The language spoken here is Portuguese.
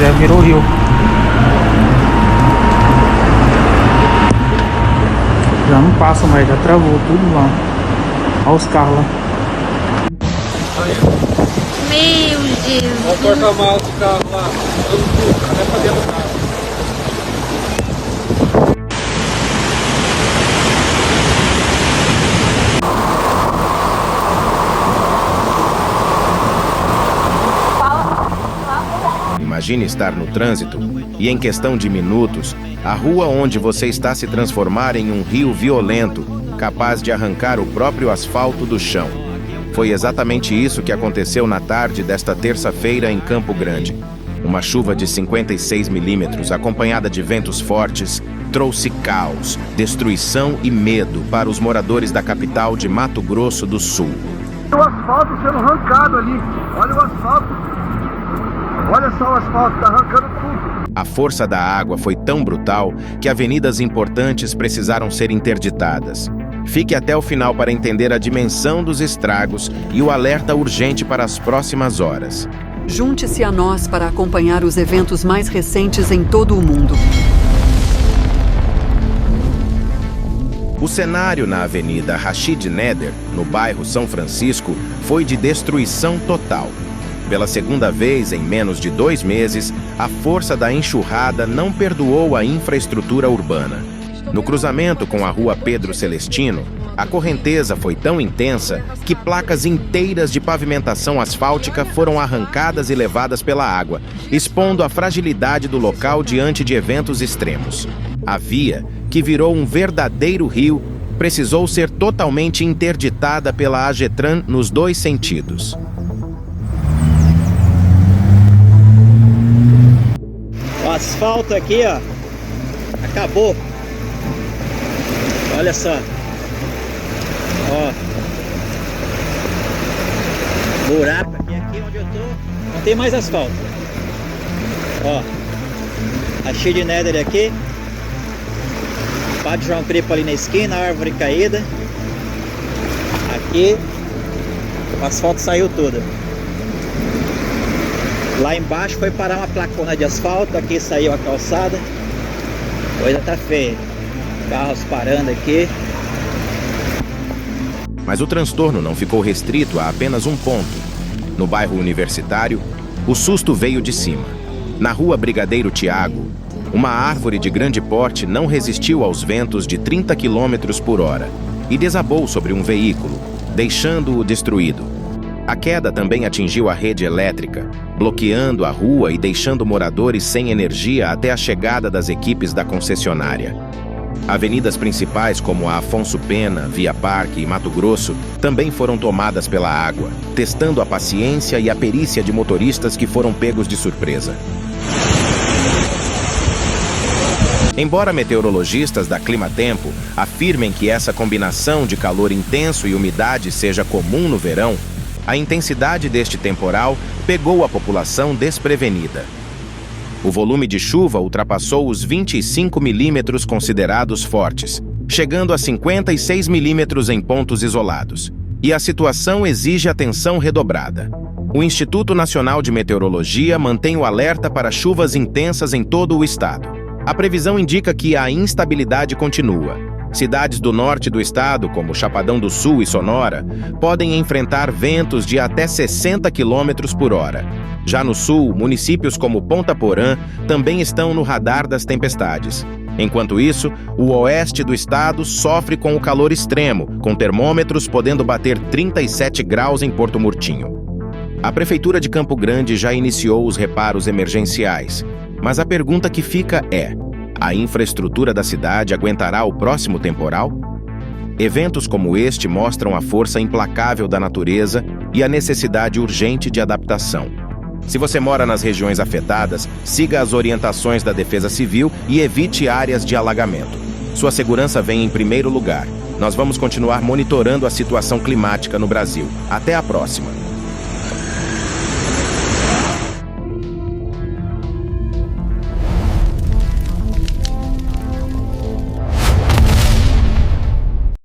já virou rio. Já não passa mais, já travou tudo lá. Olha os carros lá. Meu Deus. Olha o porta-malas do carro lá. Até pra dentro do carro. Imagine estar no trânsito e, em questão de minutos, a rua onde você está se transformar em um rio violento, capaz de arrancar o próprio asfalto do chão. Foi exatamente isso que aconteceu na tarde desta terça-feira em Campo Grande. Uma chuva de 56 milímetros, acompanhada de ventos fortes, trouxe caos, destruição e medo para os moradores da capital de Mato Grosso do Sul. O asfalto sendo arrancado ali. Olha o asfalto. Olha só o asfalto, tá arrancando tudo. A força da água foi tão brutal que avenidas importantes precisaram ser interditadas. Fique até o final para entender a dimensão dos estragos e o alerta urgente para as próximas horas. Junte-se a nós para acompanhar os eventos mais recentes em todo o mundo. O cenário na Avenida Rashid Neder, no bairro São Francisco, foi de destruição total. Pela segunda vez em menos de 2 meses, a força da enxurrada não perdoou a infraestrutura urbana. No cruzamento com a rua Pedro Celestino, a correnteza foi tão intensa que placas inteiras de pavimentação asfáltica foram arrancadas e levadas pela água, expondo a fragilidade do local diante de eventos extremos. A via, que virou um verdadeiro rio, precisou ser totalmente interditada pela AGETRAN nos 2 sentidos. O asfalto aqui, ó, acabou. Olha só. Ó. Buraco aqui onde eu tô, não tem mais asfalto. Ó. A Rashid Neder aqui. Padre João Cripo ali na esquina, a árvore caída. Aqui o asfalto saiu todo. Lá embaixo foi parar uma placona de asfalto, aqui saiu a calçada. Coisa tá feia. Carros parando aqui. Mas o transtorno não ficou restrito a apenas um ponto. No bairro Universitário, o susto veio de cima. Na rua Brigadeiro Tiago, uma árvore de grande porte não resistiu aos ventos de 30 km por hora e desabou sobre um veículo, deixando-o destruído. A queda também atingiu a rede elétrica, bloqueando a rua e deixando moradores sem energia até a chegada das equipes da concessionária. Avenidas principais como a Afonso Pena, Via Parque e Mato Grosso também foram tomadas pela água, testando a paciência e a perícia de motoristas que foram pegos de surpresa. Embora meteorologistas da Climatempo afirmem que essa combinação de calor intenso e umidade seja comum no verão, a intensidade deste temporal pegou a população desprevenida. O volume de chuva ultrapassou os 25 milímetros considerados fortes, chegando a 56 milímetros em pontos isolados. E a situação exige atenção redobrada. O Instituto Nacional de Meteorologia mantém o alerta para chuvas intensas em todo o estado. A previsão indica que a instabilidade continua. Cidades do norte do estado, como Chapadão do Sul e Sonora, podem enfrentar ventos de até 60 km por hora. Já no sul, municípios como Ponta Porã também estão no radar das tempestades. Enquanto isso, o oeste do estado sofre com o calor extremo, com termômetros podendo bater 37 graus em Porto Murtinho. A Prefeitura de Campo Grande já iniciou os reparos emergenciais, mas a pergunta que fica é: a infraestrutura da cidade aguentará o próximo temporal? Eventos como este mostram a força implacável da natureza e a necessidade urgente de adaptação. Se você mora nas regiões afetadas, siga as orientações da Defesa Civil e evite áreas de alagamento. Sua segurança vem em primeiro lugar. Nós vamos continuar monitorando a situação climática no Brasil. Até a próxima!